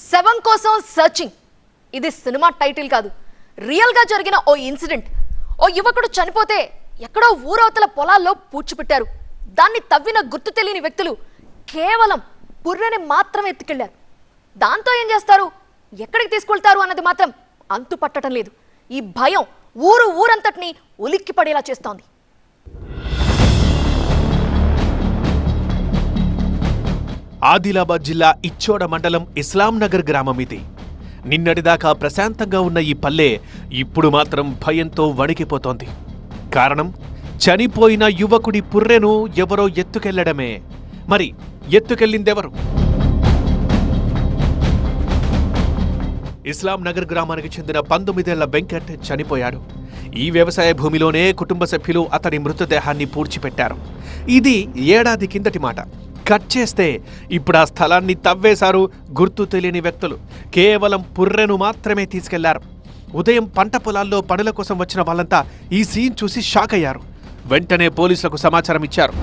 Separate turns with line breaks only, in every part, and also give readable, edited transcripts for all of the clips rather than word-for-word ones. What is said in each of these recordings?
శవం కోసం సర్చింగ్. ఇది సినిమా టైటిల్ కాదు, రియల్ గా జరిగిన ఓ ఇన్సిడెంట్. ఓ యువకుడు చనిపోతే ఎక్కడో ఊరవతల పొలాల్లో పూడ్చిపెట్టారు. దాన్ని తవ్విన గుర్తు తెలియని వ్యక్తులు కేవలం పుర్రెని మాత్రమే ఎత్తుకెళ్లారు. దాంతో ఏం చేస్తారు, ఎక్కడికి తీసుకెళ్తారు అన్నది మాత్రం అంతు పట్టడం లేదు. ఈ భయం ఊరంతటిని ఉలిక్కి పడేలా చేస్తోంది.
ఆదిలాబాద్ జిల్లా ఇచ్చోడ మండలం ఇస్లాం నగర్ గ్రామం ఇది. నిన్నటిదాకా ప్రశాంతంగా ఉన్న ఈ పల్లె ఇప్పుడు మాత్రం భయంతో వణికిపోతోంది. కారణం, చనిపోయిన యువకుడి పుర్రెను ఎవరో ఎత్తుకెళ్లడమే. మరి ఎత్తుకెళ్లిందెవరు? ఇస్లాం నగర్ గ్రామానికి చెందిన 19 ఏళ్ల వెంకట్ చనిపోయాడు. ఈ వ్యవసాయ భూమిలోనే కుటుంబ సభ్యులు అతని మృతదేహాన్ని పూడ్చిపెట్టారు. ఇది ఏడాది కిందటి మాట. కట్ చేస్తే ఇప్పుడు ఆ స్థలాన్ని తవ్వేశారు గుర్తు తెలియని వ్యక్తులు. కేవలం పుర్రెను మాత్రమే తీసుకెళ్లారు. ఉదయం పంట పొలాల్లో పనుల కోసం వచ్చిన వాళ్ళంతా ఈ సీన్ చూసి షాక్ అయ్యారు. వెంటనే పోలీసులకు సమాచారం ఇచ్చారు.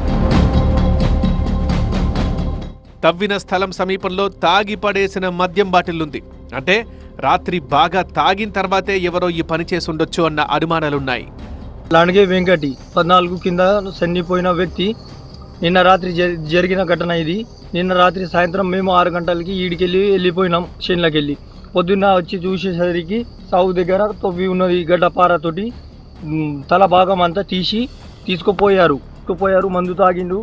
తవ్విన స్థలం సమీపంలో తాగి పడేసిన మద్యం బాటిల్లుంది. అంటే రాత్రి బాగా తాగిన తర్వాతే ఎవరో ఈ పని చేసి ఉండొచ్చు అన్న అనుమానాలున్నాయి.
లాండ్గే వెంకటి 14 కింద చనిపోయిన వ్యక్తి. నిన్న రాత్రి జరిగిన ఘటన ఇది. నిన్న రాత్రి సాయంత్రం మేము 6 గంటలకి వెళ్ళిపోయినాం చేనులకు వెళ్ళి. పొద్దున్న వచ్చి చూసేసరికి సాగు దగ్గర తవ్వి ఉన్నది గడ్డపారతోటి తల భాగం అంతా తీసుకుపోయారు. మందు తాగిండు,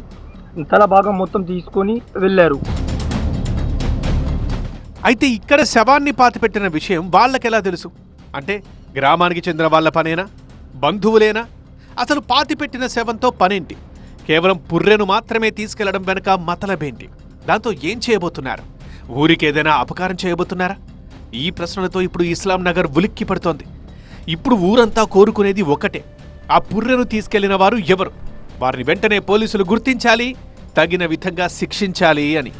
తల భాగం మొత్తం తీసుకొని వెళ్ళారు.
అయితే ఇక్కడ శవాన్ని పాతిపెట్టిన విషయం వాళ్ళకెలా తెలుసు? అంటే గ్రామానికి చెందిన వాళ్ళ పనేనా, బంధువులేనా? అసలు పాతిపెట్టిన శవంతో పనేంటి? కేవలం పుర్రెను మాత్రమే తీసుకెళ్లడం వెనక మతలబేంటి? దాంతో ఏం చేయబోతున్నారు? ఊరికేదైనా అపకారం చేయబోతున్నారా? ఈ ప్రశ్నలతో ఇప్పుడు ఇస్లాం నగర్ ఉలిక్కి పడుతోంది. ఇప్పుడు ఊరంతా కోరుకునేది ఒకటే, ఆ పుర్రెను తీసుకెళ్లిన వారు ఎవరు? వారిని వెంటనే పోలీసులు గుర్తించాలి, తగిన విధంగా శిక్షించాలి అని.